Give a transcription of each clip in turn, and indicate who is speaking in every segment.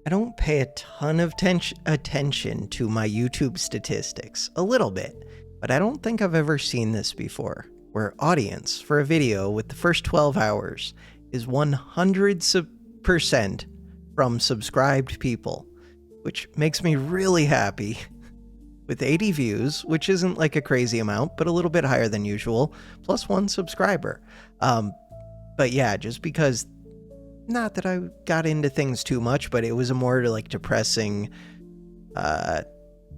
Speaker 1: I don't pay a ton of attention to my YouTube statistics, a little bit, but I don't think I've ever seen this before, where audience for a video with the first 12 hours is 100% from subscribed people, which makes me really happy. With 80 views, which isn't like a crazy amount, but a little bit higher than usual, plus 1 subscriber. But yeah, just because, not that I got into things too much, but it was a more like depressing,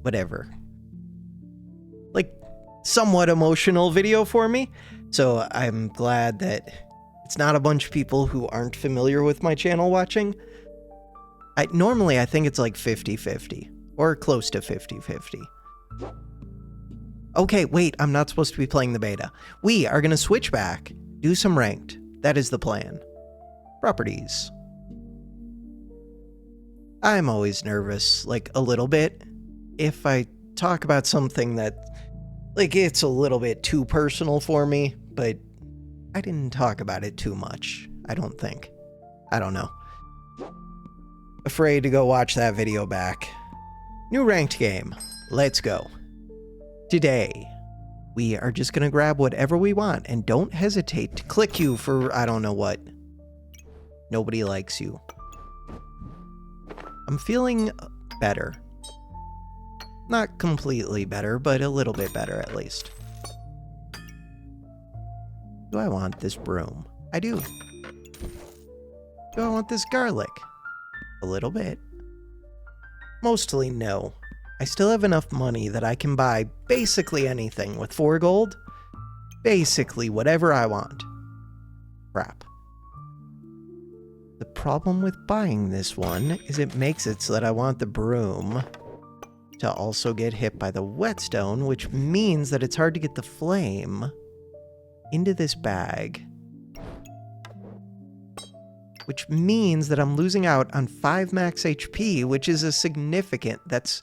Speaker 1: whatever. Like, somewhat emotional video for me. So I'm glad that it's not a bunch of people who aren't familiar with my channel watching. Normally I think it's like 50-50, or close to 50-50. Okay, wait, I'm not supposed to be playing the beta. We are going to switch back, do some ranked. That is the plan. Properties. I'm always nervous, like a little bit, if I talk about something that, like, it's a little bit too personal for me, but I didn't talk about it too much, I don't think. I don't know. Afraid to go watch that video back. New ranked game. Let's go. Today, we are just gonna grab whatever we want, and don't hesitate to click you for I don't know what. Nobody likes you. I'm feeling better. Not completely better, but a little bit better at least. Do I want this broom? I do. Do I want this garlic? A little bit. Mostly no. I still have enough money that I can buy basically anything with 4 gold. Basically whatever I want. Crap. The problem with buying this one is it makes it so that I want the broom to also get hit by the whetstone, which means that it's hard to get the flame into this bag. Which means that I'm losing out on 5 max HP, which is a significant, that's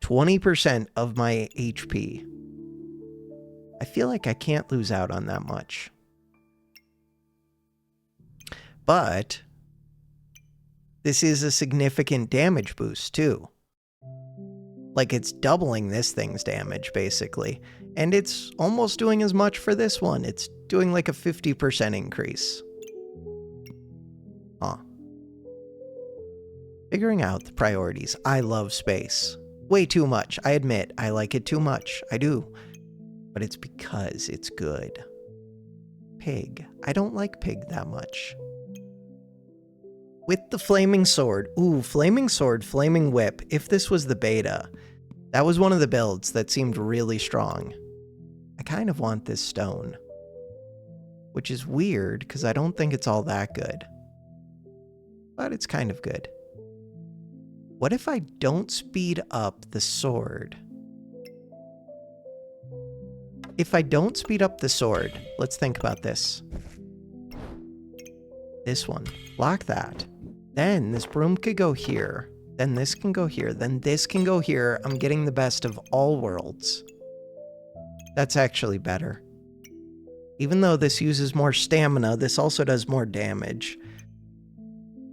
Speaker 1: 20% of my HP. I feel like I can't lose out on that much. But this is a significant damage boost too. Like it's doubling this thing's damage basically. And it's almost doing as much for this one. It's doing like a 50% increase. Huh. Figuring out the priorities. I love space. Way too much. I admit, I like it too much. I do. But it's because it's good. Pig. I don't like pig that much. With the flaming sword. Ooh, flaming sword, flaming whip. If this was the beta, that was one of the builds that seemed really strong. I kind of want this stone. Which is weird, because I don't think it's all that good. But it's kind of good. What if I don't speed up the sword? If I don't speed up the sword, let's think about this. This one, lock that. Then this broom could go here. Then this can go here. Then this can go here. I'm getting the best of all worlds. That's actually better. Even though this uses more stamina, this also does more damage.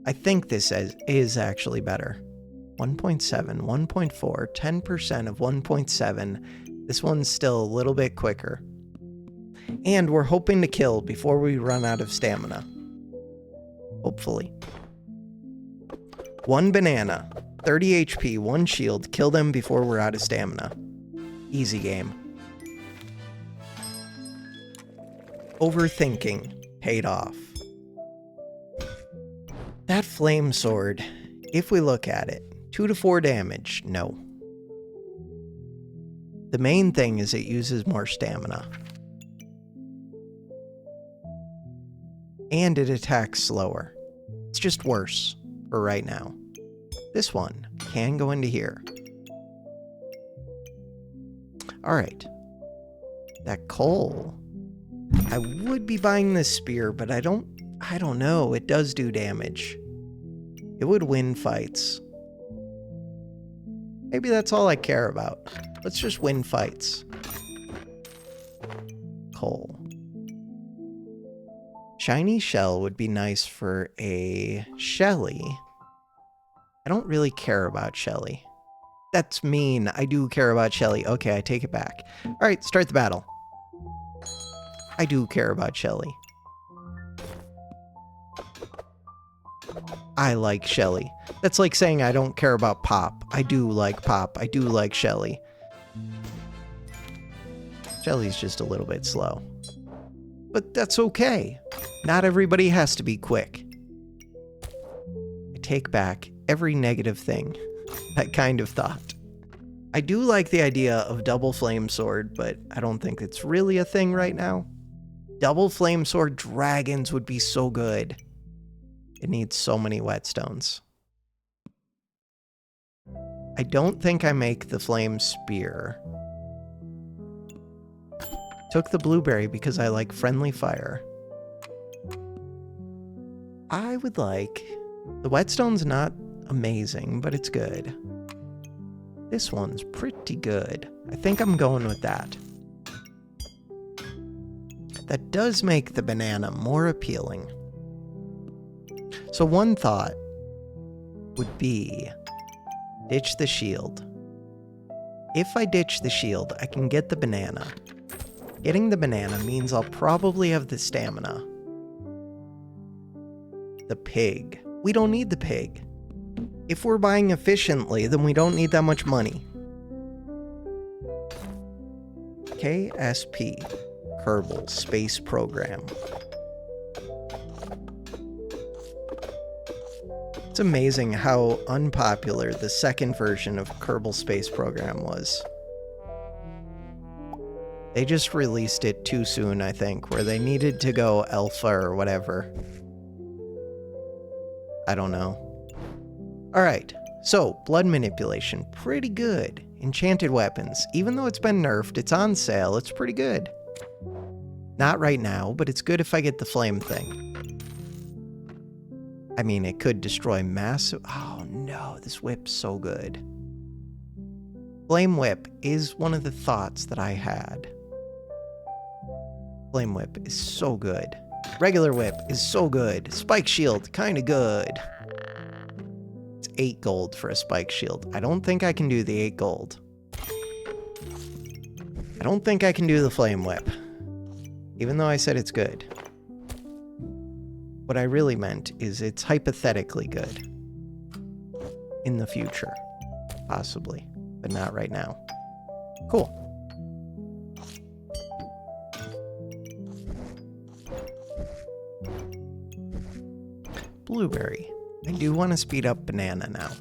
Speaker 1: I think this is actually better. 1.7, 1.4, 10% of 1.7. This one's still a little bit quicker. And we're hoping to kill before we run out of stamina. Hopefully. 1 banana, 30 HP, 1 shield, kill them before we're out of stamina. Easy game. Overthinking paid off. That flame sword, if we look at it, 2 to 4 damage, no. The main thing is it uses more stamina. And it attacks slower. It's just worse for right now. This one can go into here. Alright. That coal. I would be buying this spear, but I don't know. It does do damage. It would win fights. Maybe that's all I care about. Let's just win fights. Coal. Shiny shell would be nice for a Shelly. I don't really care about Shelly. That's mean. I do care about Shelly. Okay, I take it back. All right, start the battle. I do care about Shelly. I like Shelly. That's like saying I don't care about Pop. I do like Pop. I do like Shelly. Shelly's just a little bit slow. But that's okay. Not everybody has to be quick. I take back every negative thing. That kind of thought. I do like the idea of double flame sword, but I don't think it's really a thing right now. Double flame sword dragons would be so good. It needs so many whetstones. I don't think I make the flame spear. Took the blueberry because I like friendly fire. I would like... The whetstone's not amazing, but it's good. This one's pretty good. I think I'm going with that. That does make the banana more appealing. So one thought would be ditch the shield. If I ditch the shield, I can get the banana. Getting the banana means I'll probably have the stamina. The pig. We don't need the pig. If we're buying efficiently, then we don't need that much money. KSP. Kerbal Space Program. It's amazing how unpopular the second version of Kerbal Space Program was. They just released it too soon, I think, where they needed to go alpha or whatever. I don't know. Alright, so, blood manipulation, pretty good. Enchanted weapons, even though it's been nerfed, it's on sale, it's pretty good. Not right now, but it's good if I get the flame thing. I mean, it could destroy massive... Oh no, this whip's so good. Flame whip is one of the thoughts that I had. Flame whip is so good. Regular whip is so good. Spike shield, kinda good. It's 8 gold for a spike shield. I don't think I can do the 8 gold. I don't think I can do the flame whip. Even though I said it's good. What I really meant is it's hypothetically good. In the future. Possibly. But not right now. Cool. Blueberry. I do want to speed up banana now.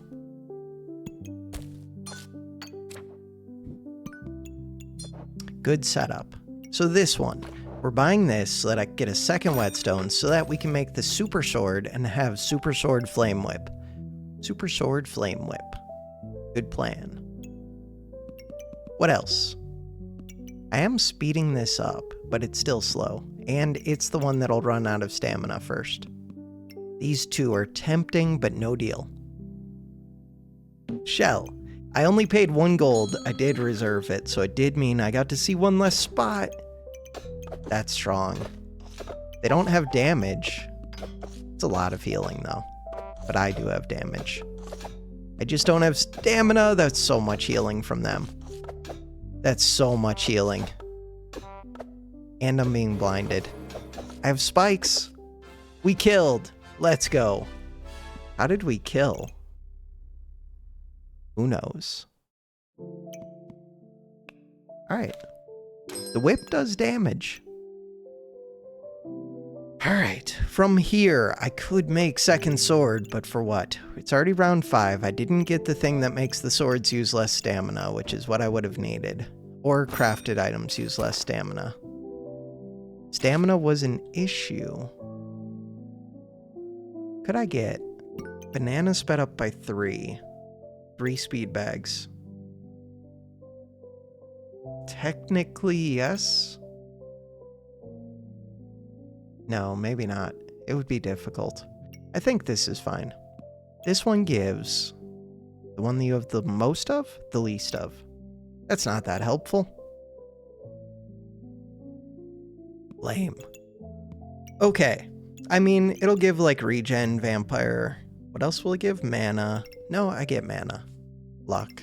Speaker 1: Good setup. So this one. We're buying this so that I can get a second whetstone so that we can make the super sword and have super sword flame whip. Super sword flame whip. Good plan. What else? I am speeding this up, but it's still slow. And it's the one that'll run out of stamina first. These two are tempting, but no deal. Shell. I only paid 1 gold. I did reserve it, so it did mean I got to see one less spot. That's strong. They don't have damage. It's a lot of healing, though. But I do have damage. I just don't have stamina. That's so much healing from them. That's so much healing. And I'm being blinded. I have spikes. We killed. Let's go. How did we kill? Who knows? Alright. The whip does damage. Alright, from here, I could make second sword, but for what? It's already round 5. I didn't get the thing that makes the swords use less stamina, which is what I would have needed. Or crafted items use less stamina. Stamina was an issue. Could I get banana sped up by 3? 3 speed bags. Technically, yes. No, maybe not. It would be difficult. I think this is fine. This one gives the one that you have the most of, the least of. That's not that helpful. Lame. Okay. I mean, it'll give like regen, vampire, What else will it give? Mana. No, I get mana. Luck.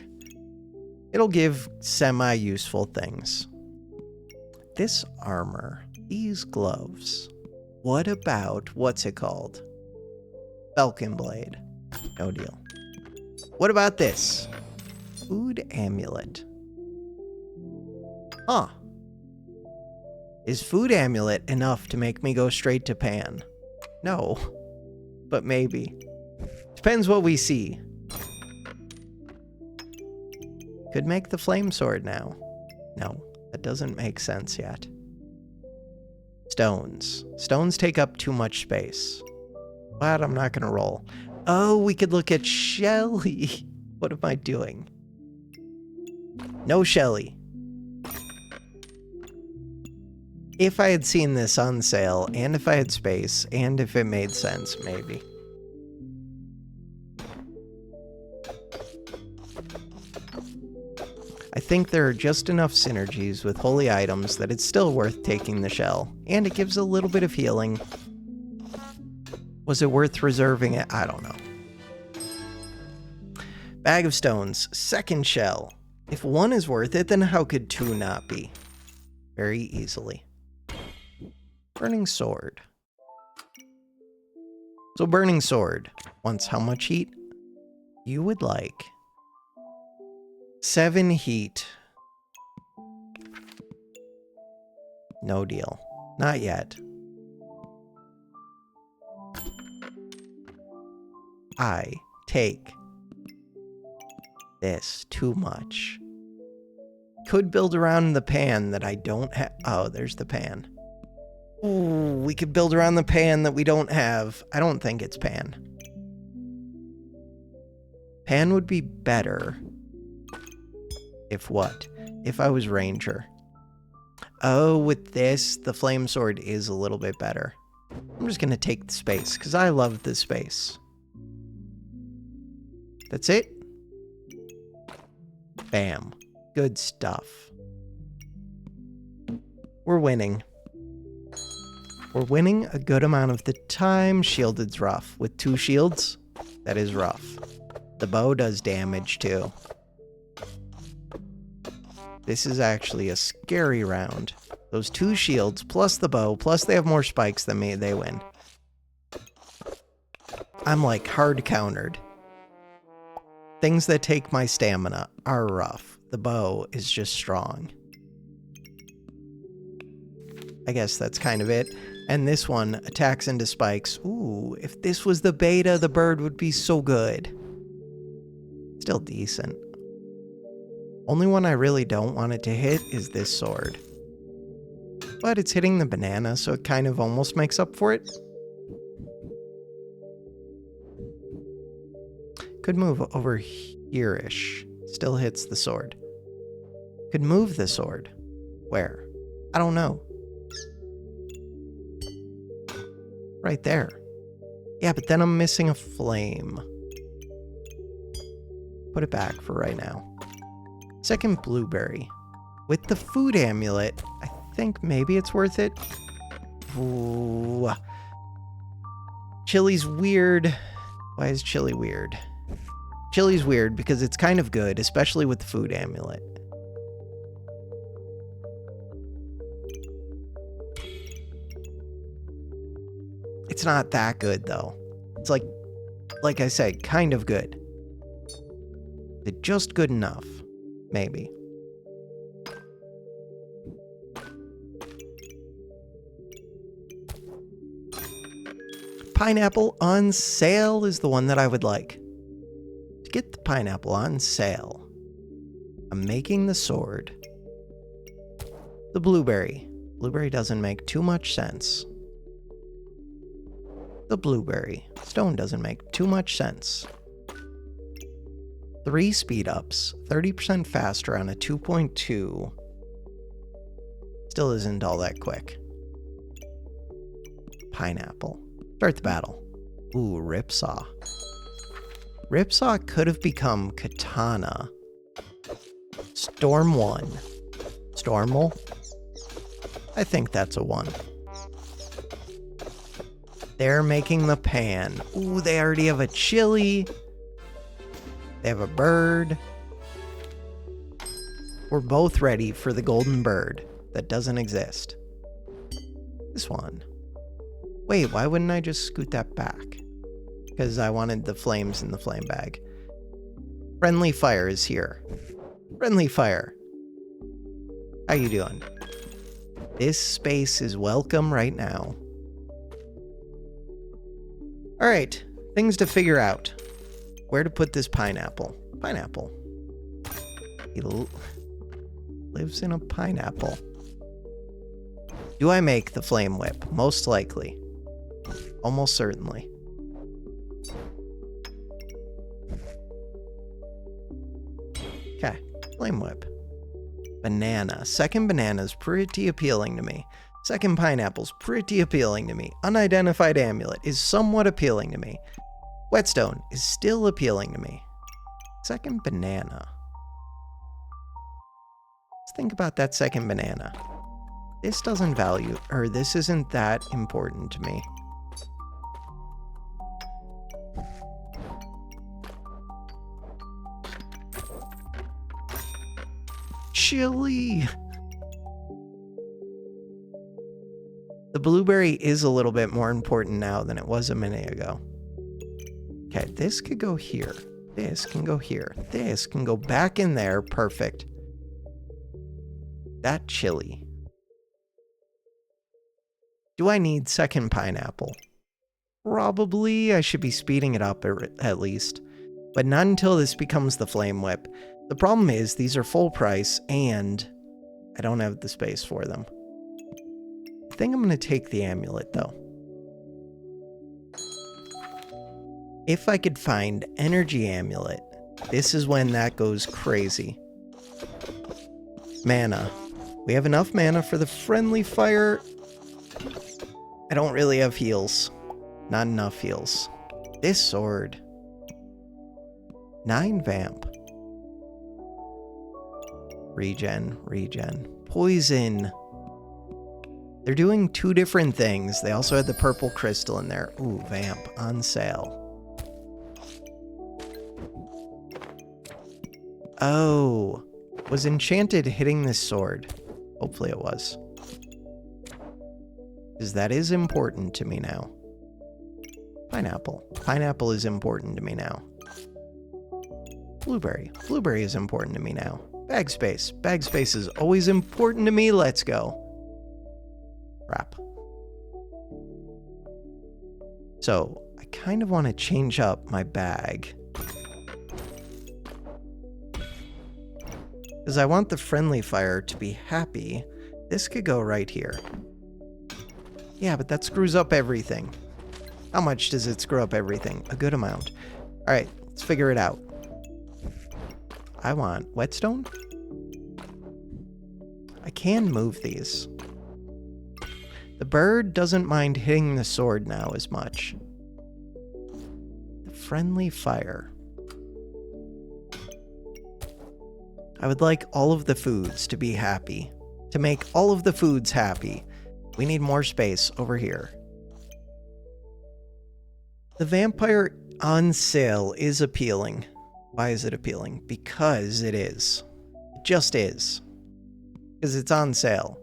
Speaker 1: It'll give semi-useful things. This armor. These gloves. What about, what's it called? Falcon Blade. No deal. What about this? Food amulet. Huh. Is food amulet enough to make me go straight to Pan? No. But maybe. Depends what we see. Could make the flame sword now. No, that doesn't make sense yet. Stones. Stones take up too much space. But I'm not gonna roll. Oh, we could look at Shelly. What am I doing? No Shelly. If I had seen this on sale, and if I had space, and if it made sense, maybe. I think there are just enough synergies with holy items that it's still worth taking the shell, and it gives a little bit of healing. Was it worth reserving it? I don't know. Bag of stones, second shell. If one is worth it, then how could two not be? Very easily. Burning sword. So burning sword wants how much heat? You would like 7 heat. No deal. Not yet. I take this too much. Could build around the pan that I don't have. Oh, there's the pan. Ooh, we could build around the pan that we don't have. I don't think it's pan. Pan would be better. If what? If I was ranger. Oh, with this, the flame sword is a little bit better. I'm just gonna take the space, because I love the space. That's it? Bam. Good stuff. We're winning. We're winning a good amount of the time. Shielded's rough. With 2 shields, that is rough. The bow does damage too. This is actually a scary round. Those 2 shields, plus the bow, plus they have more spikes than me, they win. I'm like hard countered. Things that take my stamina are rough. The bow is just strong. I guess that's kind of it. And this one attacks into spikes. Ooh, if this was the beta, the bird would be so good. Still decent. Only one I really don't want it to hit is this sword. But it's hitting the banana, so it kind of almost makes up for it. Could move over here-ish. Still hits the sword. Could move the sword. Where? I don't know. Right there. Yeah, but then I'm missing a flame. Put it back for right now. Second blueberry. With the food amulet, I think maybe it's worth it. Ooh. Chili's weird. Why is chili weird? Chili's weird because it's kind of good, especially with the food amulet. It's not that good though. It's like I said, kind of good. It's just good enough. Maybe. Pineapple on sale is the one that I would like. To get the pineapple on sale, I'm making the sword. The blueberry. Blueberry doesn't make too much sense. The blueberry. Stone doesn't make too much sense. 3 speed ups, 30% faster on a 2.2. Still isn't all that quick. Pineapple. Start the battle. Ooh, Ripsaw. Ripsaw could have become Katana. Storm 1. Stormal? I think that's a 1. They're making the pan. Ooh, they already have a chili. They have a bird. We're both ready for the golden bird that doesn't exist. This one. Wait, why wouldn't I just scoot that back? Because I wanted the flames in the flame bag. Friendly fire is here. Friendly fire. How you doing? This space is welcome right now. All right, things to figure out. Where to put this pineapple? Pineapple. He lives in a pineapple. Do I make the flame whip? Most likely. Almost certainly. Okay, flame whip. Banana. Second banana's pretty appealing to me. Second pineapple's pretty appealing to me. Unidentified amulet is somewhat appealing to me. Whetstone is still appealing to me. Second banana. Let's think about that second banana. This doesn't value, or this isn't that important to me. Chili! The blueberry is a little bit more important now than it was a minute ago. Okay, this could go here. This can go here. This can go back in there. Perfect. That chili. Do I need second pineapple? Probably. I should be speeding it up at least. But not until this becomes the flame whip. The problem is these are full price and I don't have the space for them. I think I'm going to take the amulet though. If I could find energy amulet, this is when that goes crazy. Mana. We have enough mana for the friendly fire. I don't really have heals. Not enough heals. This sword. 9 vamp. Regen. Poison. They're doing 2 different things. They also had the purple crystal in there. Ooh, vamp on sale. Oh. Was enchanted hitting this sword? Hopefully it was. Because that is important to me now. Pineapple. Pineapple is important to me now. Blueberry. Blueberry is important to me now. Bag space. Bag space is always important to me. Let's go. Wrap. So, I kind of want to change up my bag. Because I want the friendly fire to be happy. This could go right here. Yeah, but that screws up everything. How much does it screw up everything? A good amount. Alright, let's figure it out. I want whetstone. I can move these. The bird doesn't mind hitting the sword now as much. The friendly fire. I would like all of the foods to be happy. To make all of the foods happy, we need more space over here. The vampire on sale is appealing. Why is it appealing? Because it is. It just is. Because it's on sale.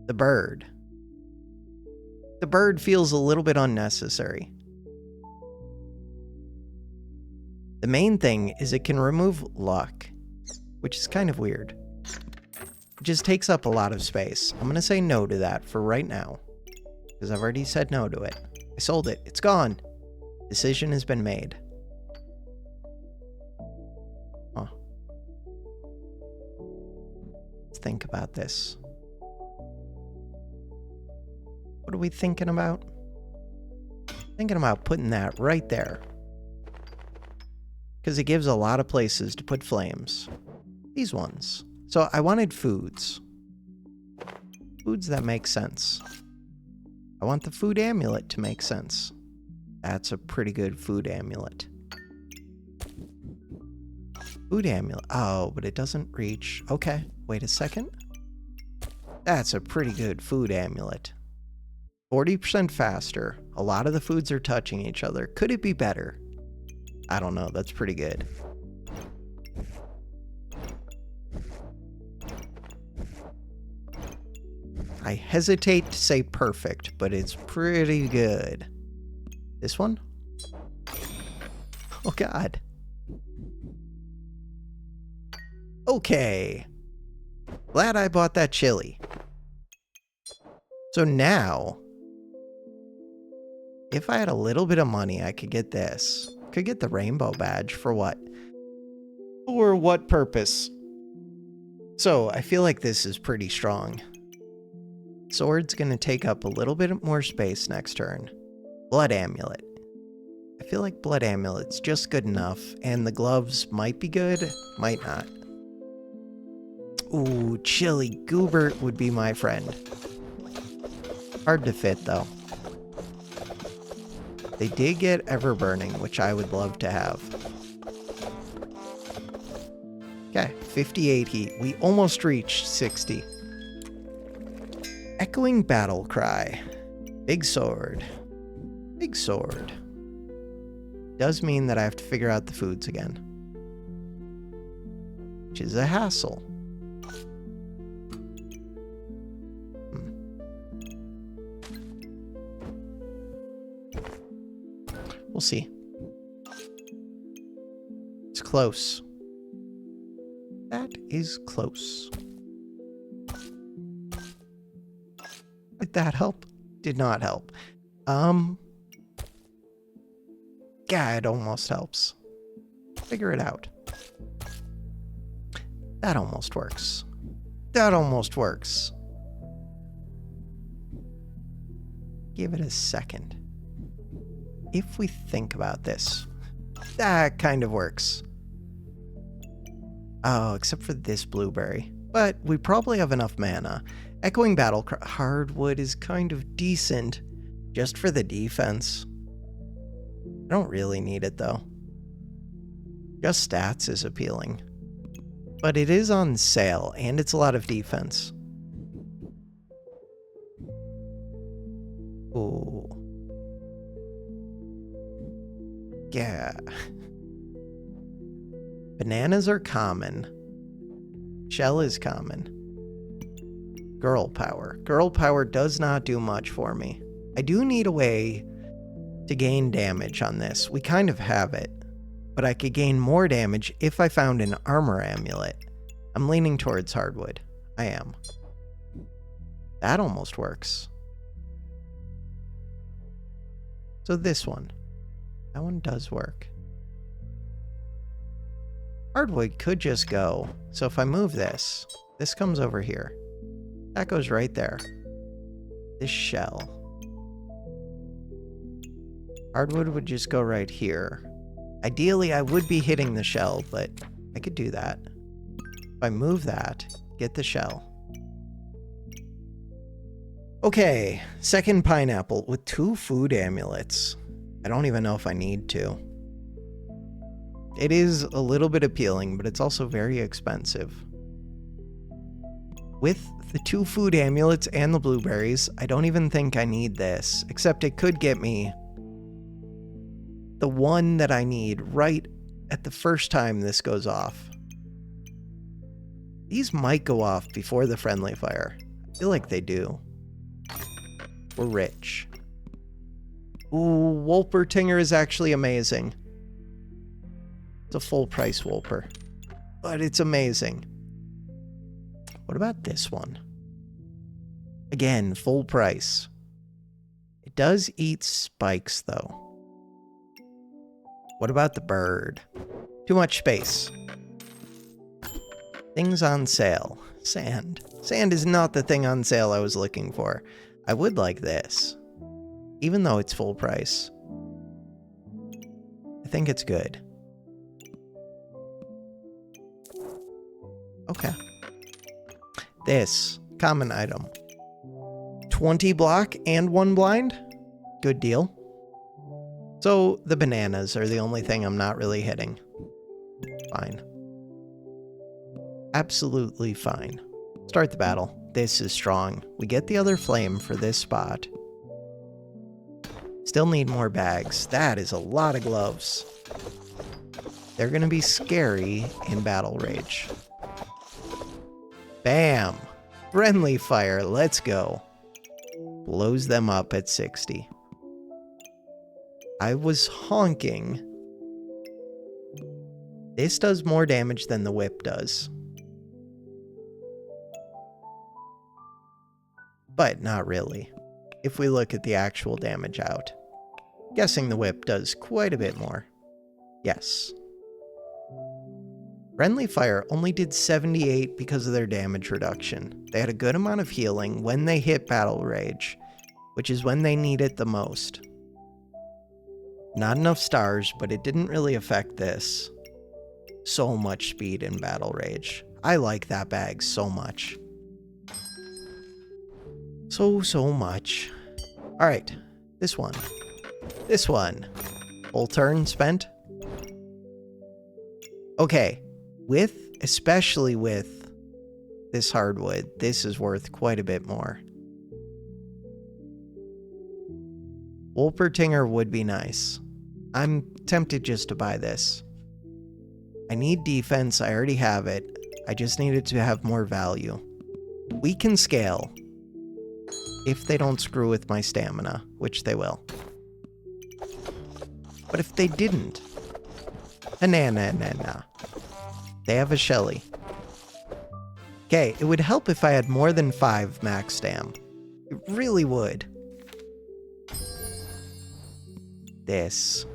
Speaker 1: The bird. The bird feels a little bit unnecessary. The main thing is it can remove luck, which is kind of weird. It just takes up a lot of space. I'm going to say no to that for right now, because I've already said no to it. I sold it. It's gone. Decision has been made. Huh. Let's think about this. What are we thinking about? Thinking about putting that right there. Because it gives a lot of places to put flames. These ones. So I wanted foods. Foods that make sense. I want the food amulet to make sense. That's a pretty good food amulet. Food amulet. Oh, but it doesn't reach. Okay, wait a second. That's a pretty good food amulet. 40% faster. A lot of the foods are touching each other. Could it be better? I don't know. That's pretty good. I hesitate to say perfect, but it's pretty good. This one? Oh, God. Okay. Glad I bought that chili. So now, if I had a little bit of money, I could get this. Could get the rainbow badge for what? For what purpose? So I feel like this is pretty strong. Sword's gonna take up a little bit more space next turn. Blood amulet. I feel like blood amulet's just good enough, and the gloves might be good, might not. Ooh, chili goober would be my friend. Hard to fit though. They did get ever burning, which I would love to have. Okay, 58 heat. We almost reached 60. Echoing battle cry. Big sword. Big sword. Does mean that I have to figure out the foods again, which is a hassle. We'll see. It's close. That is close. Did that help? Did not help. Yeah, it almost helps. Figure it out. That almost works. That almost works. Give it a second. If we think about this, that kind of works. Oh, except for this blueberry. But we probably have enough mana. Echoing battle cry. Hardwood is kind of decent just for the defense. I don't really need it though. Just stats is appealing. But it is on sale and it's a lot of defense. Ooh. Yeah. Bananas are common. Shell is common. Girl power. Girl power does not do much for me. I do need a way to gain damage on this. We kind of have it. But I could gain more damage if I found an armor amulet. I'm leaning towards hardwood. I am. That almost works. So this one. That one does work. Hardwood could just go. So if I move this, this comes over here. That goes right there. This shell. Hardwood would just go right here. Ideally, I would be hitting the shell, but I could do that. If I move that, get the shell. Okay, second pineapple with 2 food amulets. I don't even know if I need to. It is a little bit appealing, but it's also very expensive. With the 2 food amulets and the blueberries, I don't even think I need this, except it could get me the one that I need right at the first time this goes off. These might go off before the friendly fire. I feel like they do. We're rich. Ooh, Wolpertinger is actually amazing. It's a full price Wolper, but it's amazing. What about this one? Again, full price. It does eat spikes though. What about the bird? Too much space. Things on sale. Sand. Sand is not the thing on sale I was looking for. I would like this. Even though it's full price. I think it's good. Okay. This. Common item. 20 block and 1 blind? Good deal. So the bananas are the only thing I'm not really hitting. Fine. Absolutely fine. Start the battle. This is strong. We get the other flame for this spot. Still need more bags. That is a lot of gloves. They're gonna be scary in Battle Rage. Bam! Friendly fire, let's go. Blows them up at 60. I was honking. This does more damage than the whip does. But not really, if we look at the actual damage out. Guessing the whip does quite a bit more. Yes. Friendly Fire only did 78 because of their damage reduction. They had a good amount of healing when they hit Battle Rage, which is when they need it the most. Not enough stars, but it didn't really affect this. So much speed in Battle Rage. I like that bag so much. So much. Alright, this one. This one. Full turn spent. Okay, especially with this hardwood, this is worth quite a bit more. Wolpertinger would be nice. I'm tempted just to buy this. I need defense, I already have it. I just need it to have more value. We can scale. If they don't screw with my stamina, which they will. But if they didn't... Nah. They have a Shelly. Okay, it would help if I had more than 5 max stam. It really would. This.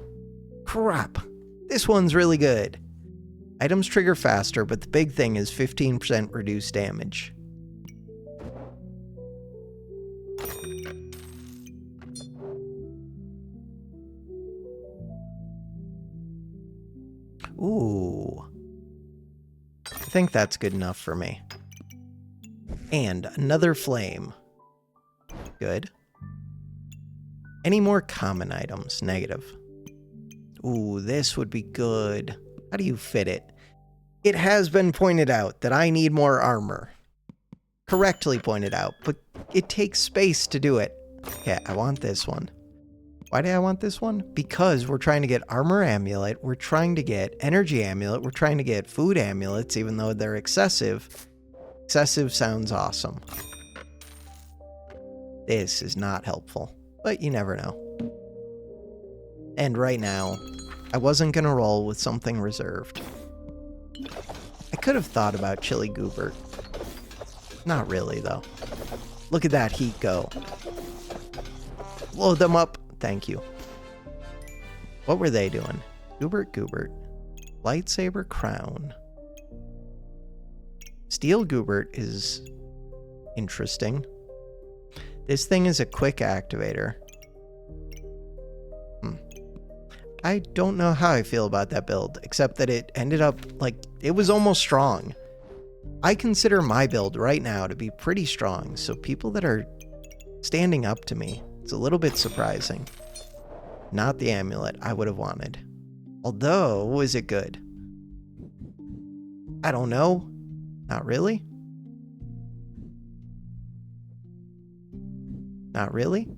Speaker 1: Crap. This one's really good. Items trigger faster, but the big thing is 15% reduced damage. Ooh. I think that's good enough for me. And another flame. Good. Any more common items? Negative. Ooh, this would be good. How do you fit it? It has been pointed out that I need more armor. Correctly pointed out, but it takes space to do it. Okay, I want this one. Why do I want this one? Because we're trying to get armor amulet, we're trying to get energy amulet, we're trying to get food amulets, even though they're excessive. Excessive sounds awesome. This is not helpful, but you never know. And right now, I wasn't gonna roll with something reserved. I could have thought about Chili Goobert. Not really, though. Look at that heat go. Blow them up. Thank you. What were they doing? Goobert. Lightsaber crown. Steel Goobert is interesting. This thing is a quick activator. I don't know how I feel about that build, except that it ended up, like, it was almost strong. I consider my build right now to be pretty strong, so people that are standing up to me, it's a little bit surprising. Not the amulet I would have wanted. Although, is it good? I don't know. Not really. Not really.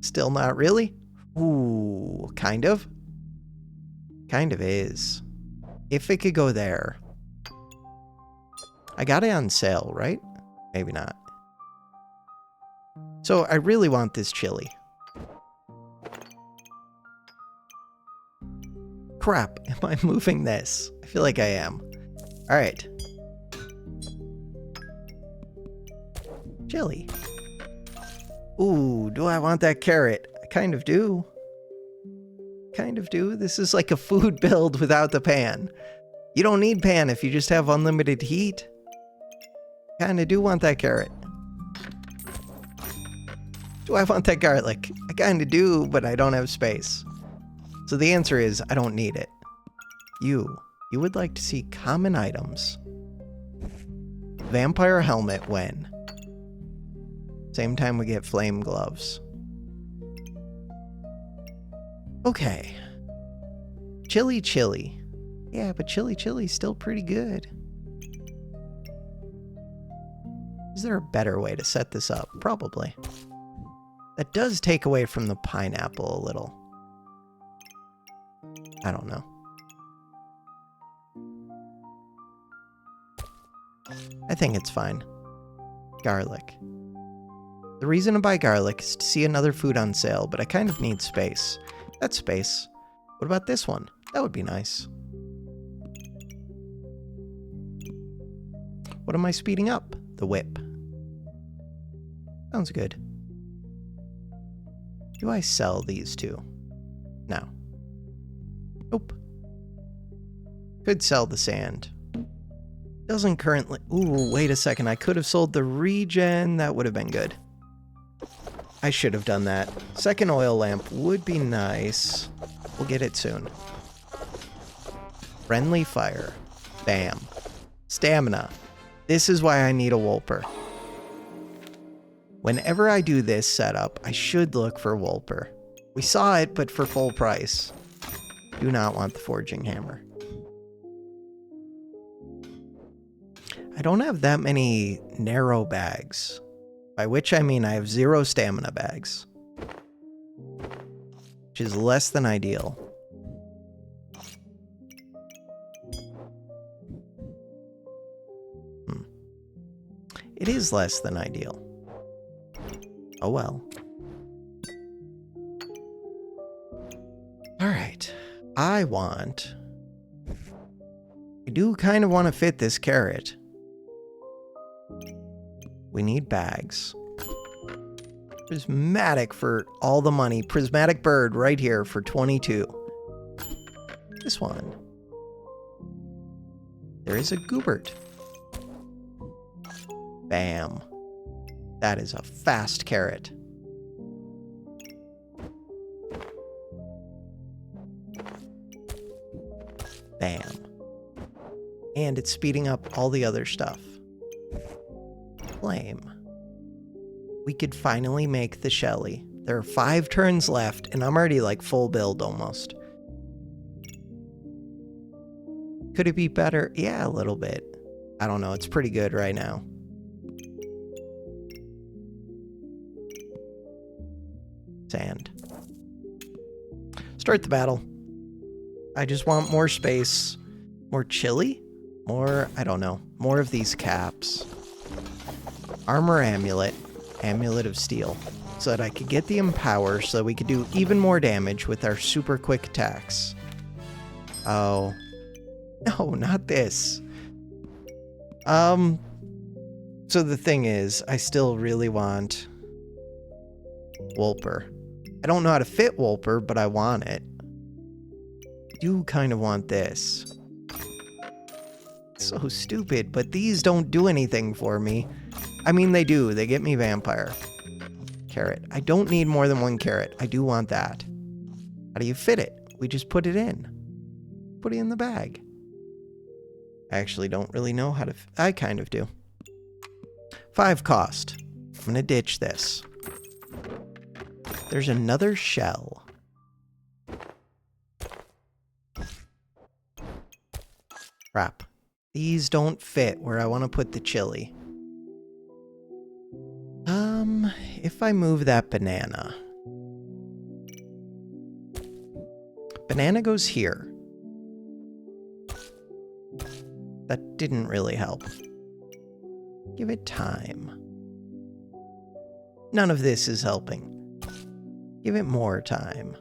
Speaker 1: Still not really. Ooh, kind of. Kind of is. If it could go there. I got it on sale, right? Maybe not. So I really want this chili. Crap, am I moving this? I feel like I am. Alright. Chili. Ooh, do I want that carrot? I kind of do. Kind of do. This is like a food build without the pan. You don't need pan if you just have unlimited heat. Kinda do want that carrot. Do I want that garlic? I kinda do, but I don't have space. So the answer is, I don't need it. You would like to see common items. Vampire helmet when? Same time we get flame gloves. Okay. Chili. Yeah, but chili's still pretty good. Is there a better way to set this up? Probably. That does take away from the pineapple a little. I don't know. I think it's fine. Garlic. The reason to buy garlic is to see another food on sale, but I kind of need space. That's space. What about this one? That would be nice. What am I speeding up? The whip. Sounds good. Do I sell these two? No. Nope. Could sell the sand. Doesn't currently... Ooh, wait a second. I could have sold the regen. That would have been good. I should have done that. Second oil lamp would be nice. We'll get it soon. Friendly fire. Bam. Stamina. This is why I need a Wolper. Whenever I do this setup, I should look for Wolper. We saw it, but for full price. Do not want the forging hammer. I don't have that many narrow bags. By which I mean I have 0 stamina bags. Which is less than ideal. It is less than ideal. Oh well. Alright. I do kind of want to fit this carrot. We need bags. Prismatic for all the money. Prismatic bird right here for 22. This one. There is a goobert. Bam. That is a fast carrot. Bam. And it's speeding up all the other stuff. Flame. We could finally make the Shelly. There are 5 turns left, and I'm already like full build almost. Could it be better? Yeah, a little bit. I don't know. It's pretty good right now. Sand. Start the battle. I just want more space. More chili? More, I don't know. More of these caps. Armor amulet. Amulet of steel. So that I could get the empower so that we could do even more damage with our super quick attacks. Oh. No, not this. So the thing is, I still really want Wolper. I don't know how to fit Wolper, but I want it. I do kind of want this. It's so stupid, but these don't do anything for me. I mean, they do. They get me vampire. Carrot. I don't need more than 1 carrot. I do want that. How do you fit it? We just put it in. Put it in the bag. I actually don't really know how to... I kind of do. 5 cost. I'm going to ditch this. There's another shell. Crap. These don't fit where I want to put the chili. If I move that banana. Banana goes here. That didn't really help. Give it time. None of this is helping. Give it more time.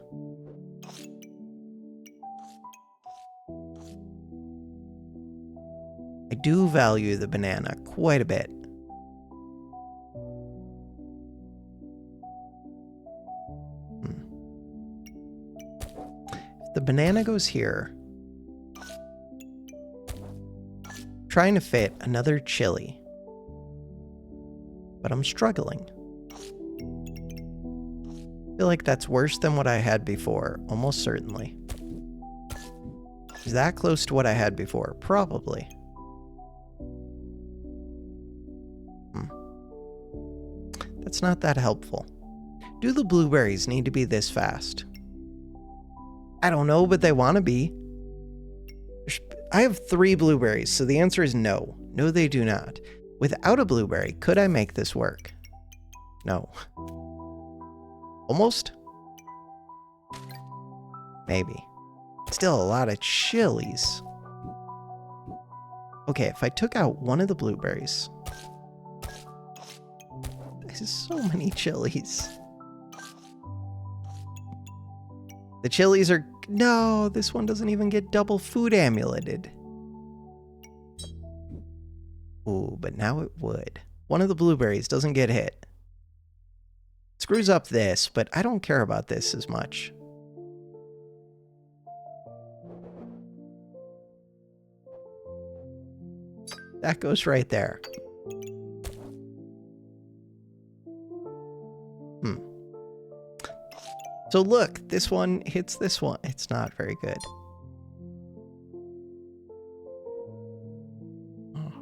Speaker 1: I do value the banana quite a bit. If the banana goes here, trying to fit another chili, but I'm struggling. I feel like that's worse than what I had before, almost certainly. Is that close to what I had before? Probably. That's not that helpful. Do the blueberries need to be this fast? I don't know, but they want to be. I have 3 blueberries, so the answer is no. No, they do not. Without a blueberry, could I make this work? No. Almost? Maybe. Still a lot of chilies. Okay, if I took out one of the blueberries. There's so many chilies. The chilies are... No, this one doesn't even get double food amuleted. Ooh, but now it would. One of the blueberries doesn't get hit. Screws up this, but I don't care about this as much. That goes right there. So look, this one hits this one. It's not very good. Oh.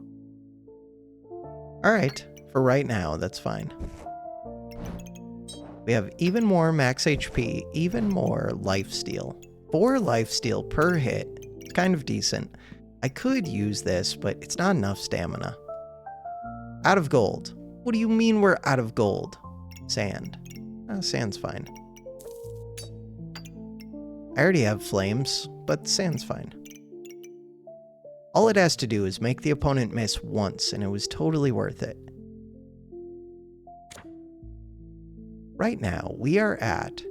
Speaker 1: All right, for right now, that's fine. We have even more max HP, even more lifesteal. 4 lifesteal per hit. It's kind of decent. I could use this, but it's not enough stamina. Out of gold. What do you mean we're out of gold? Sand. Sand's fine. I already have flames, but sand's fine. All it has to do is make the opponent miss once, and it was totally worth it. Right now, we are at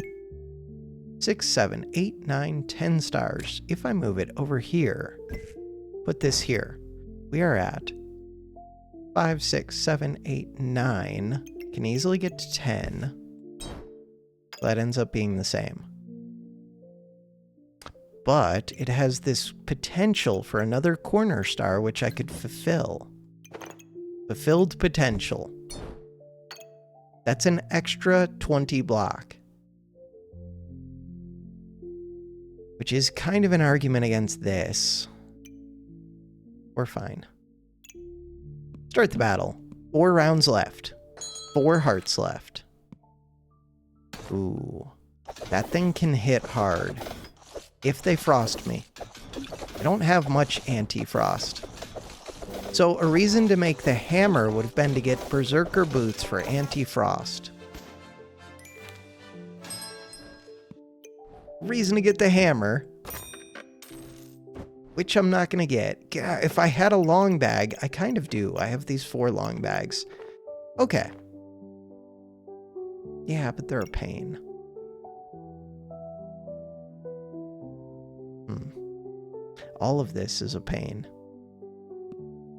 Speaker 1: 6, 7, 8, 9, 10 stars. If I move it over here, put this here, we are at 5, 6, 7, 8, 9. Can easily get to 10. That ends up being the same. But it has this potential for another corner star, which I could fulfill. Fulfilled potential. That's an extra 20 block. Which is kind of an argument against this. We're fine. Start the battle. 4 rounds left. 4 hearts left. Ooh. That thing can hit hard. If they frost me. I don't have much anti-frost. So a reason to make the hammer would have been to get Berserker Boots for anti-frost. Reason to get the hammer. Which I'm not going to get. If I had a long bag, I kind of do. I have these 4 long bags. Okay. Yeah, but they're a pain. All of this is a pain.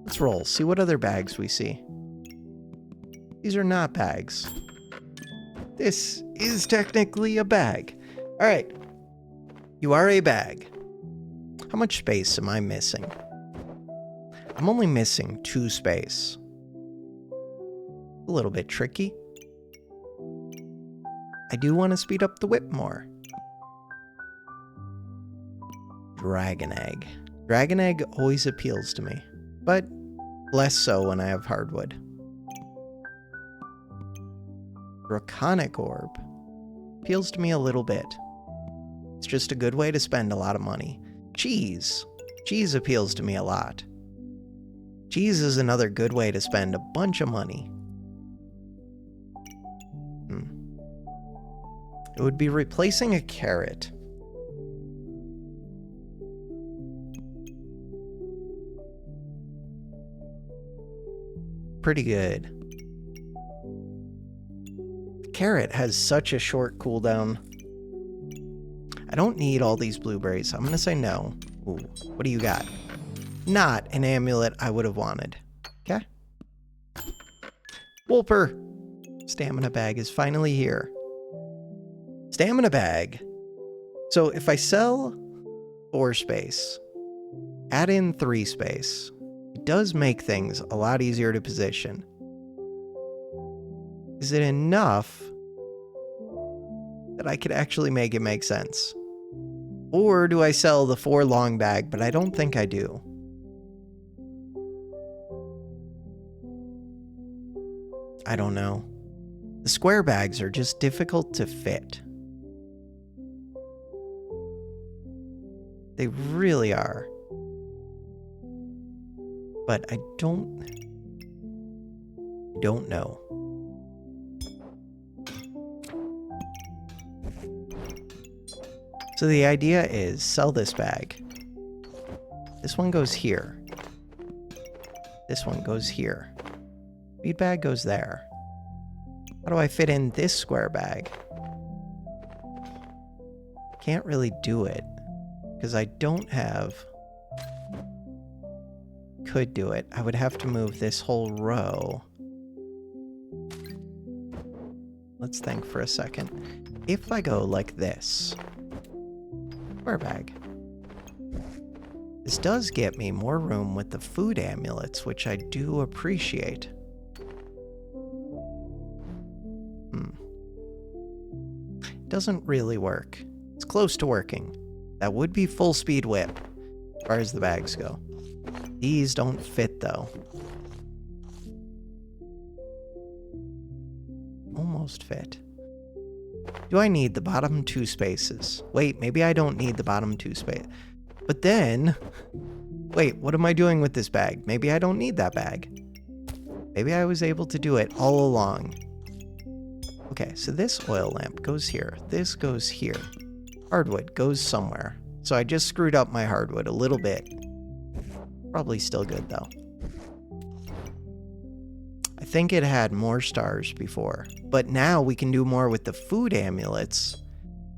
Speaker 1: Let's roll. See what other bags we see. These are not bags. This is technically a bag. All right. You are a bag. How much space am I missing? I'm only missing 2 space. A little bit tricky. I do want to speed up the whip more. Dragon Egg. Dragon Egg always appeals to me, but less so when I have hardwood. Draconic Orb appeals to me a little bit. It's just a good way to spend a lot of money. Cheese. Cheese appeals to me a lot. Cheese is another good way to spend a bunch of money. It would be replacing a carrot. Pretty good. Carrot has such a short cooldown. I don't need all these blueberries. I'm gonna say no. Ooh, what do you got? Not an amulet I would have wanted. Okay. Wolper! Stamina bag is finally here. Stamina bag. So if I sell 4 space, add in 3 space, it does make things a lot easier to position. Is it enough that I could actually make it make sense? Or do I sell the 4 long bag, but I don't think I do. I don't know. The square bags are just difficult to fit. They really are. But I don't know. So the idea is sell this bag. This one goes here. This one goes here. Feed bag goes there. How do I fit in this square bag? Can't really do it because I don't have... Could do it. I would have to move this whole row. Let's think for a second. If I go like this, square bag. This does get me more room with the food amulets, which I do appreciate. Doesn't really work. It's close to working. That would be full speed whip, as far as the bags go. These don't fit though. Almost fit. Do I need the bottom 2 spaces? Wait, maybe I don't need the bottom 2 space. But then, wait, what am I doing with this bag? Maybe I don't need that bag. Maybe I was able to do it all along. Okay, so this oil lamp goes here. This goes here. Hardwood goes somewhere. So I just screwed up my hardwood a little bit. Probably still good though. I think it had more stars before, but now we can do more with the food amulets.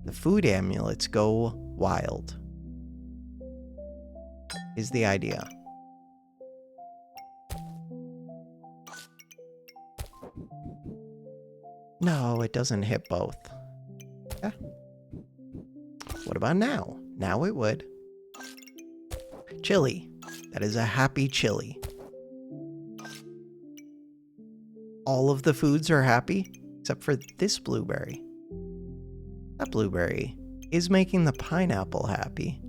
Speaker 1: The food amulets go wild, is the idea. No, it doesn't hit both. Yeah. What about now? Now it would. Chili. That is a happy chili. All of the foods are happy, except for this blueberry. That blueberry is making the pineapple happy.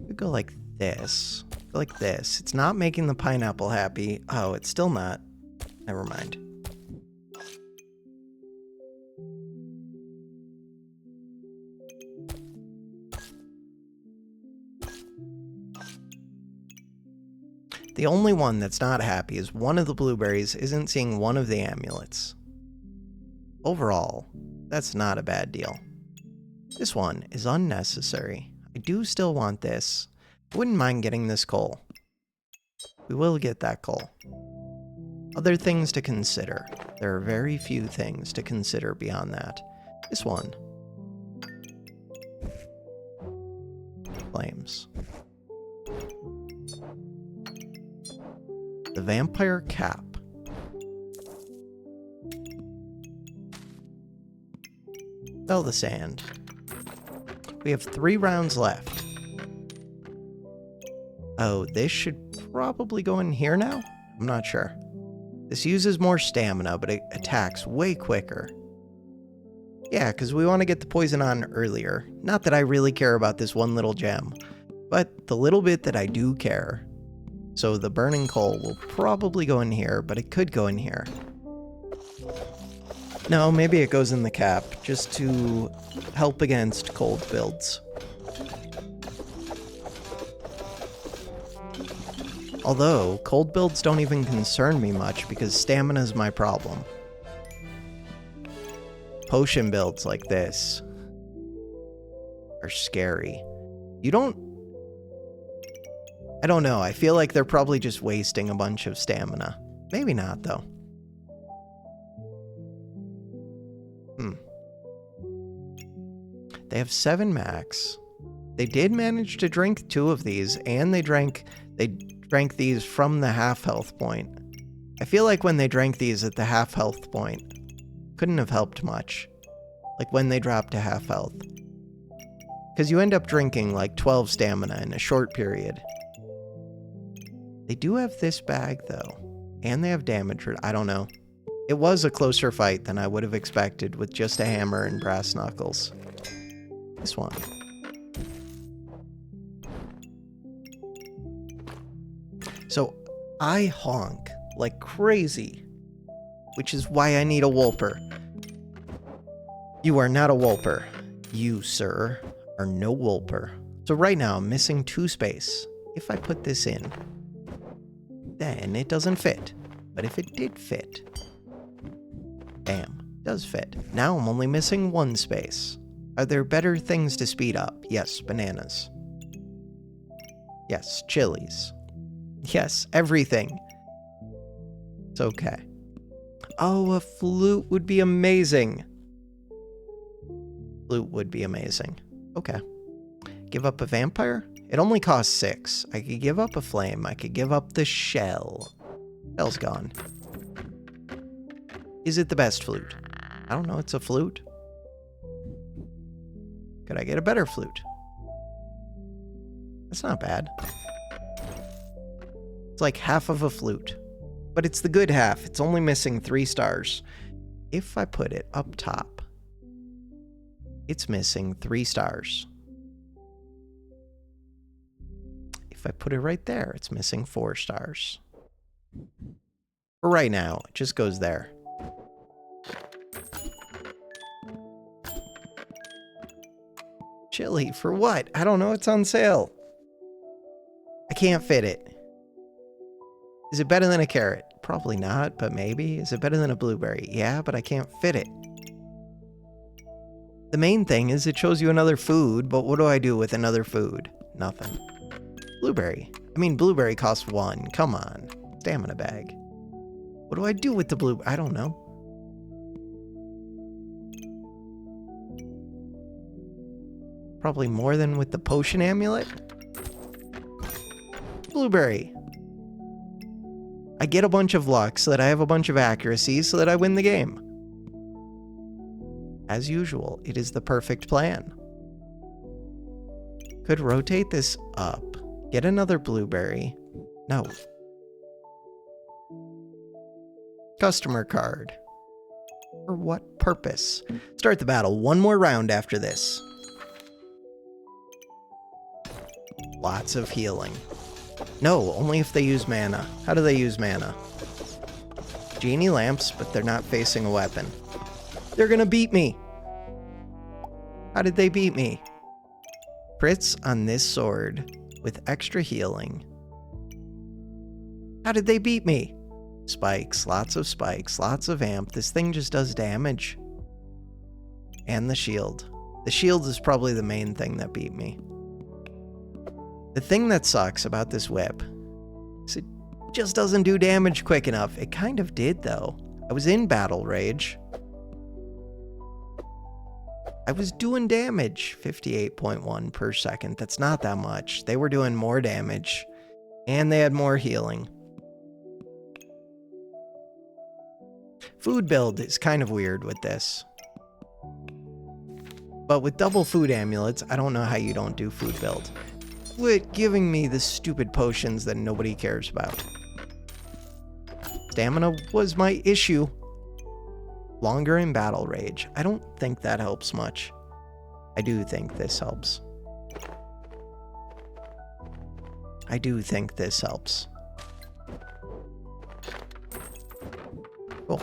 Speaker 1: We go like this. Go like this. It's not making the pineapple happy. Oh, it's still not. Never mind. The only one that's not happy is one of the blueberries isn't seeing one of the amulets. Overall, that's not a bad deal. This one is unnecessary. I do still want this. I wouldn't mind getting this coal. We will get that coal. Other things to consider. There are very few things to consider beyond that. This one. Flames. The vampire cap. Sell the sand. We have 3 rounds left. Oh, this should probably go in here now? I'm not sure. This uses more stamina, but it attacks way quicker. Yeah, because we want to get the poison on earlier. Not that I really care about this one little gem, but the little bit that I do care. So the burning coal will probably go in here, but it could go in here. No, maybe it goes in the cap, just to help against cold builds. Although, cold builds don't even concern me much because stamina is my problem. Potion builds like this are scary. I don't know, I feel like they're probably just wasting a bunch of stamina. Maybe not, though. They have 7 max. They did manage to drink 2 of these, and they drank these from the half health point. I feel like when they drank these at the half health point, couldn't have helped much. Like when they dropped to half health. Because you end up drinking like 12 stamina in a short period. They do have this bag, though. And they have damage. I don't know. It was a closer fight than I would have expected with just a hammer and brass knuckles. This one. So, I honk like crazy. Which is why I need a Wolper. You are not a Wolper. You, sir, are no Wolper. So right now, I'm missing 2 space. If I put this in, then it doesn't fit. But if it did fit, bam, does fit. Now I'm only missing 1 space. Are there better things to speed up? Yes, bananas. Yes, chilies. Yes, everything. It's okay. Oh, a flute would be amazing. Flute would be amazing. Okay. Give up a vampire? It only costs 6. I could give up a flame. I could give up the shell. Shell's gone. Is it the best flute? I don't know. It's a flute. Could I get a better flute? That's not bad. It's like half of a flute. But it's the good half. It's only missing 3 stars. If I put it up top, it's missing 3 stars. If I put it right there, it's missing 4 stars. For right now, it just goes there. Chili, for what? I don't know, it's on sale. I can't fit it. Is it better than a carrot? Probably not, but maybe. Is it better than a blueberry? Yeah, but I can't fit it. The main thing is it shows you another food, but what do I do with another food? Nothing. Blueberry. I mean, blueberry costs 1. Come on. Stamina bag. What do I do with the blue? I don't know. Probably more than with the potion amulet. Blueberry. I get a bunch of luck so that I have a bunch of accuracy so that I win the game. As usual, it is the perfect plan. Could rotate this up. Get another blueberry. No. Customer card. For what purpose? Start the battle. One more round after this. Lots of healing. No, only if they use mana. How do they use mana? Genie lamps, but they're not facing a weapon. They're gonna beat me. How did they beat me? Crits on this sword with extra healing. How did they beat me? Spikes, lots of amp. This thing just does damage. And the shield. The shield is probably the main thing that beat me. The thing that sucks about this whip is it just doesn't do damage quick enough. It kind of did, though. I was in battle rage. I was doing damage. 58.1 per second. That's not that much. They were doing more damage. And they had more healing. Food build is kind of weird with this. But with double food amulets, I don't know how you don't do food build. Quit giving me the stupid potions that nobody cares about. Stamina was my issue. Longer in battle rage. I don't think that helps much. I do think this helps. I do think this helps. Cool.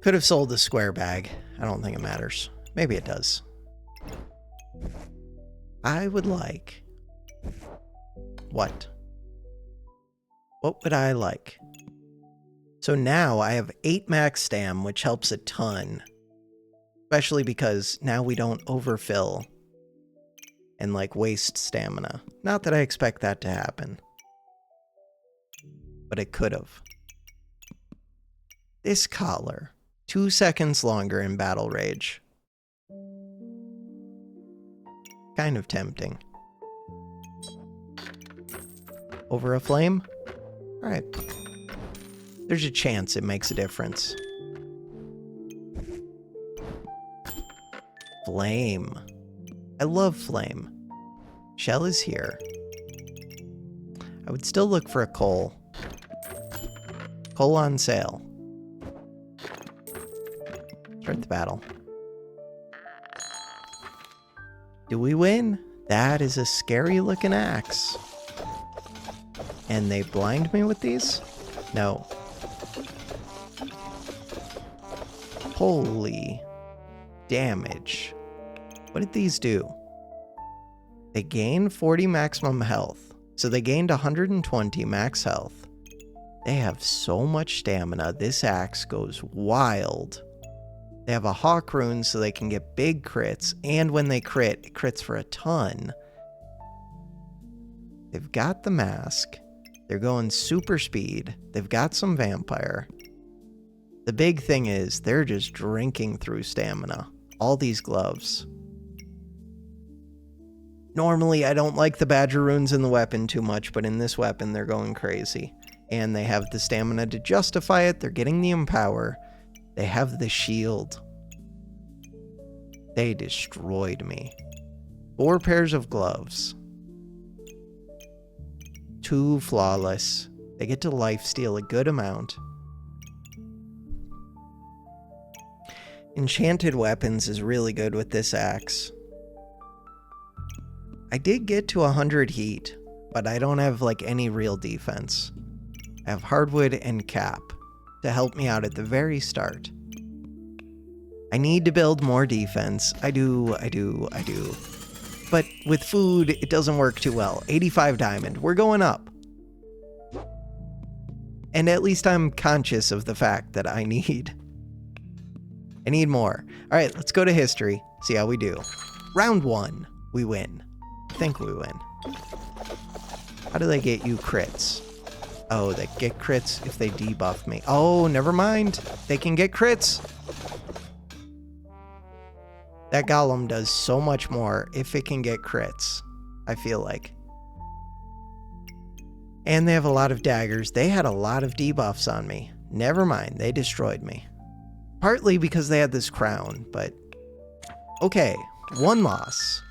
Speaker 1: Could have sold the square bag. I don't think it matters. Maybe it does. I would like... What? What would I like? So now I have 8 max stam, which helps a ton. Especially because now we don't overfill and like waste stamina. Not that I expect that to happen. But it could have. This collar. 2 seconds longer in battle rage. Kind of tempting. Over a flame? Alright. There's a chance it makes a difference. Flame. I love flame. Shell is here. I would still look for a coal. Coal on sale. Start the battle. Do we win? That is a scary looking axe. And they blind me with these? No. Holy damage. What did these do? They gain 40 maximum health. So they gained 120 max health. They have so much stamina. This axe goes wild. They have a hawk rune so they can get big crits, and when they crit, it crits for a ton. They've got the mask. They're going super speed. They've got some vampire. The big thing is they're just drinking through stamina. All these gloves. Normally, I don't like the badger runes in the weapon too much, but in this weapon, they're going crazy. And they have the stamina to justify it. They're getting the empower. They have the shield. They destroyed me. 4 pairs of gloves. 2 flawless. They get to lifesteal a good amount. Enchanted weapons is really good with this axe. I did get to 100 heat, but I don't have like any real defense. I have hardwood and cap to help me out at the very start. I need to build more defense. I do. But with food, it doesn't work too well. 85 diamond. We're going up. And at least I'm conscious of the fact that I need more. All right, let's go to history. See how we do. Round 1. We win. I think we win. How do they get you crits? Oh, they get crits if they debuff me. Oh, never mind. They can get crits. That golem does so much more if it can get crits, I feel like. And they have a lot of daggers. They had a lot of debuffs on me. Never mind, they destroyed me. Partly because they had this crown, but... Okay, 1 loss.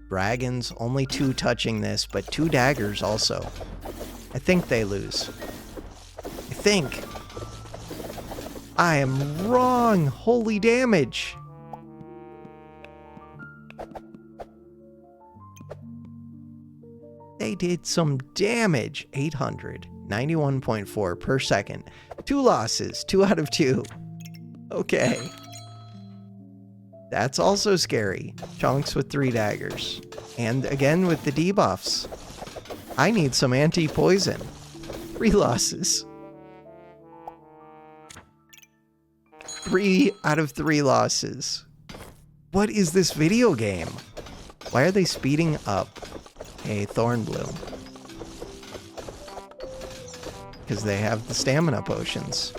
Speaker 1: Dragons, only 2 touching this, but 2 daggers also. I think they lose. I think. I am wrong! Holy damage! They did some damage. 800. 91.4 per second. 2 losses. 2 out of 2. Okay. That's also scary. Chunks with 3 daggers. And again with the debuffs. I need some anti-poison. 3 losses. 3 out of 3 losses. What is this video game? Why are they speeding up a Thornbloom? Because they have the stamina potions.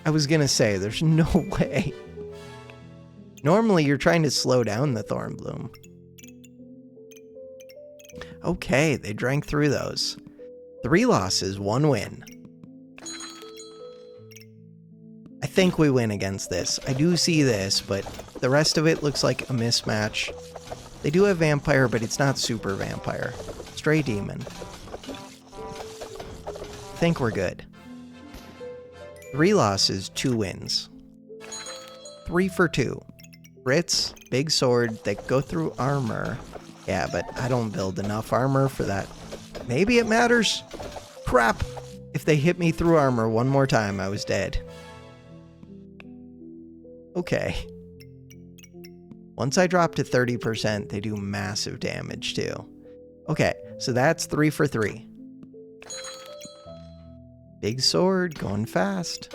Speaker 1: I was gonna say, there's no way. Normally, you're trying to slow down the Thornbloom. Okay, they drank through those. 3 losses, 1 win. I think we win against this. I do see this, but the rest of it looks like a mismatch. They do have vampire, but it's not super vampire. Stray demon. I think we're good. 3 losses, 2 wins. 3 for 2. Crits, big sword, they go through armor. Yeah, but I don't build enough armor for that. Maybe it matters. Crap! If they hit me through armor one more time, I was dead. Okay. Once I drop to 30%, they do massive damage too. Okay, so that's 3 for 3. Big sword, going fast.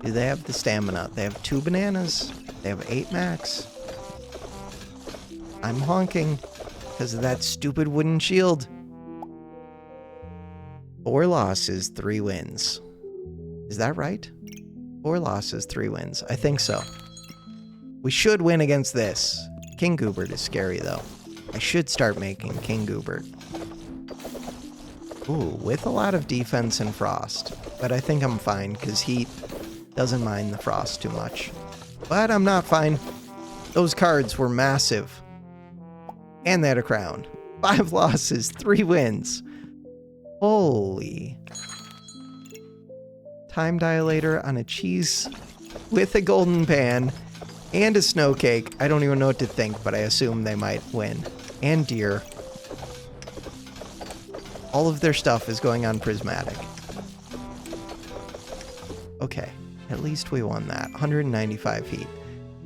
Speaker 1: Do they have the stamina? They have 2 bananas. They have 8 max. I'm honking because of that stupid wooden shield. 4 losses, 3 wins. Is that right? 4 losses, 3 wins. I think so. We should win against this. King Goobert is scary though. I should start making King Goobert. Ooh, with a lot of defense and frost. But I think I'm fine because heat doesn't mind the frost too much. But I'm not fine. Those cards were massive. And they had a crown. 5 losses, 3 wins. Holy. Time dilator on a cheese with a golden pan and a snow cake. I don't even know what to think, but I assume they might win. And deer. All of their stuff is going on prismatic. Okay, at least we won that. 195 heat.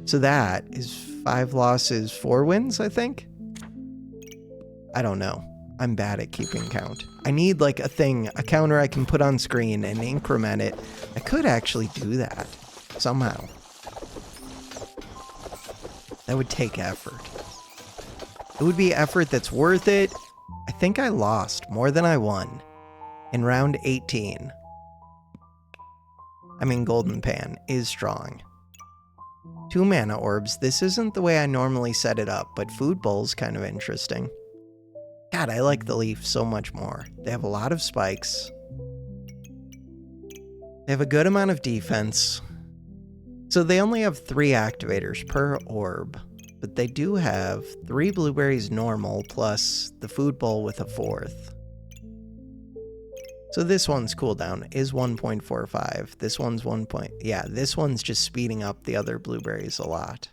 Speaker 1: So that is 5 losses, 4 wins, I think? I don't know. I'm bad at keeping count. I need like a counter I can put on screen and increment it. I could actually do that somehow. That would take effort. It would be effort that's worth it. I think I lost more than I won in round 18. I mean, Golden Pan is strong. 2 mana orbs. This isn't the way I normally set it up, but Food Bowl's kind of interesting. God, I like the Leaf so much more. They have a lot of spikes. They have a good amount of defense. So they only have 3 activators per orb, but they do have 3 blueberries normal plus the Food Bowl with a 4th. So this one's cooldown is 1.45. This one's 1. Yeah, this one's just speeding up the other blueberries a lot.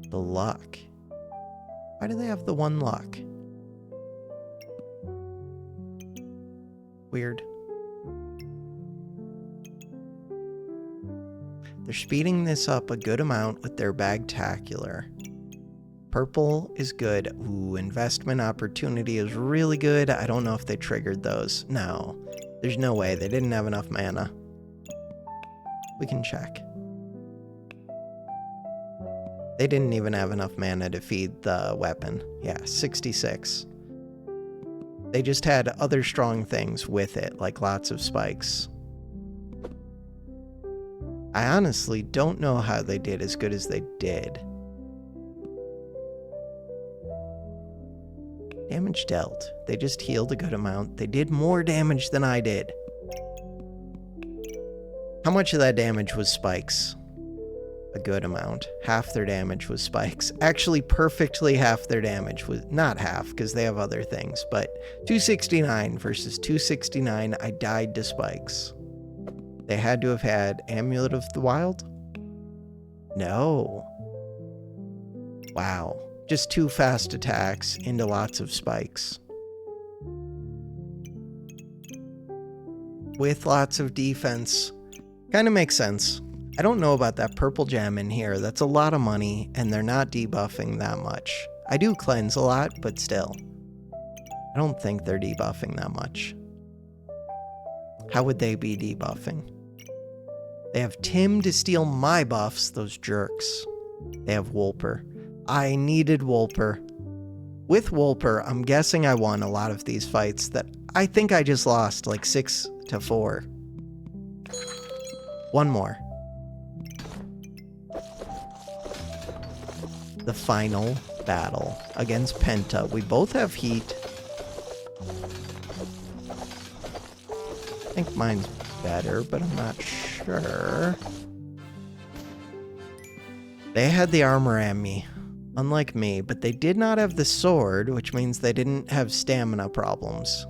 Speaker 1: The luck. Why do they have the 1 luck? Weird. They're speeding this up a good amount with their Bagtacular. Purple is good. Ooh, investment opportunity is really good. I don't know if they triggered those. No, there's no way. They didn't have enough mana. We can check. They didn't even have enough mana to feed the weapon. Yeah, 66. They just had other strong things with it, like lots of spikes. I honestly don't know how they did as good as they did. Damage dealt. They just healed a good amount. They did more damage than I did. How much of that damage was spikes? A good amount. Half their damage was spikes. Actually, perfectly half their damage was... Not half, because they have other things, but 269 versus 269, I died to spikes. They had to have had Amulet of the Wild? No. Wow. Just 2 fast attacks into lots of spikes. With lots of defense. Kind of makes sense. I don't know about that purple gem in here. That's a lot of money, and they're not debuffing that much. I do cleanse a lot, but still. I don't think they're debuffing that much. How would they be debuffing? They have Tim to steal my buffs, those jerks. They have Wolper. I needed Wolper. With Wolper, I'm guessing I won a lot of these fights that I think I just lost, like 6-4. One more. The final battle against Penta. We both have heat. I think mine's better, but I'm not sure. They had the armor and me, unlike me, but they did not have the sword, which means they didn't have stamina problems.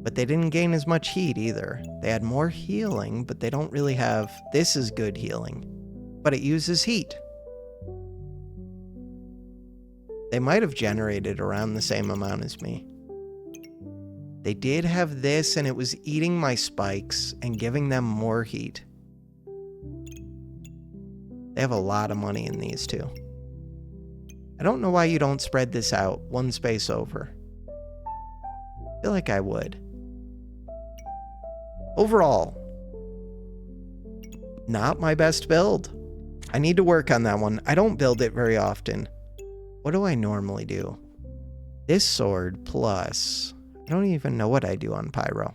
Speaker 1: But they didn't gain as much heat either. They had more healing, but they don't really have... This is good healing, but it uses heat. They might have generated around the same amount as me. They did have this, and it was eating my spikes and giving them more heat. They have a lot of money in these two. I don't know why you don't spread this out one space over. I feel like I would. Overall, not my best build. I need to work on that one. I don't build it very often. What do I normally do? This sword plus... I don't even know what I do on Pyro.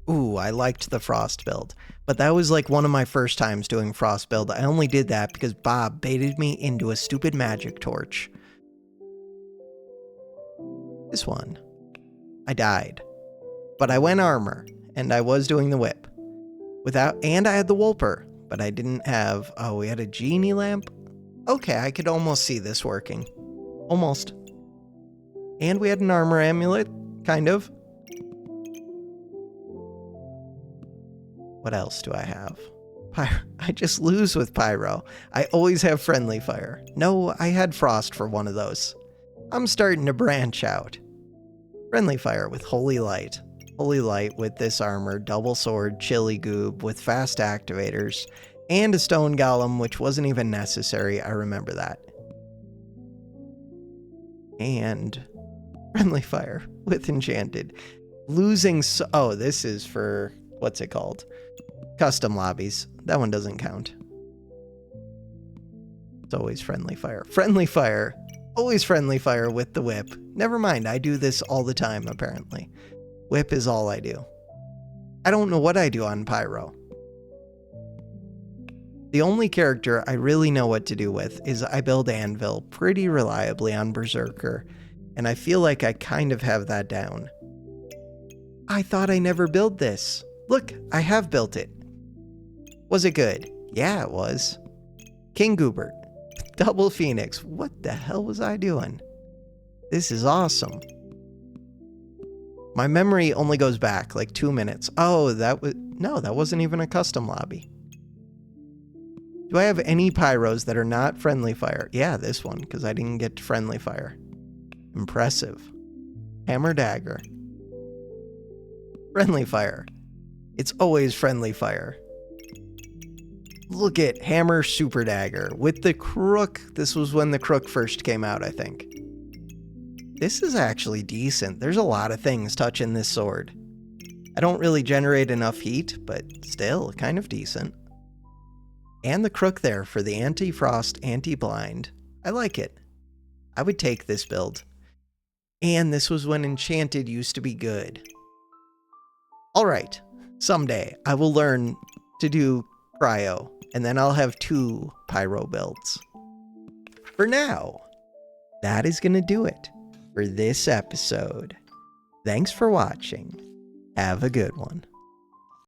Speaker 1: Ooh, I liked the Frost build. But that was like one of my first times doing Frost build. I only did that because Bob baited me into a stupid magic torch. This one. I died. But I went armor, and I was doing the whip. And I had the Wolper, but I didn't have... Oh, we had a genie lamp? Okay, I could almost see this working. Almost. And we had an armor amulet, kind of. What else do I have? I just lose with Pyro. I always have friendly fire. No, I had Frost for one of those. I'm starting to branch out. Friendly fire with Holy Light. Holy Light with this armor, double sword, chili goob with fast activators. And a stone golem, which wasn't even necessary. I remember that. And friendly fire with enchanted. Losing... oh, this is for... what's it called? Custom lobbies. That one doesn't count. It's always friendly fire. Friendly fire. Always friendly fire with the whip. Never mind, I do this all the time, apparently. Whip is all I do. I don't know what I do on Pyro. The only character I really know what to do with is I build Anvil pretty reliably on Berserker, and I feel like I kind of have that down. I thought I never built this. Look, I have built it. Was it good? Yeah, it was. King Goobert. Double Phoenix. What the hell was I doing? This is awesome. My memory only goes back like 2 minutes. Oh, that was... no, that wasn't even a custom lobby. Do I have any pyros that are not friendly fire? Yeah, this one, because I didn't get friendly fire. Impressive. Hammer dagger. Friendly fire. It's always friendly fire. Look at hammer super dagger with the crook. This was when the crook first came out, I think. This is actually decent. There's a lot of things touching this sword. I don't really generate enough heat, but still kind of decent. And the crook there for the anti-frost, anti-blind. I like it. I would take this build. And this was when enchanted used to be good. Alright, someday I will learn to do cryo, and then I'll have 2 pyro builds. For now, that is gonna do it for this episode. Thanks for watching. Have a good one.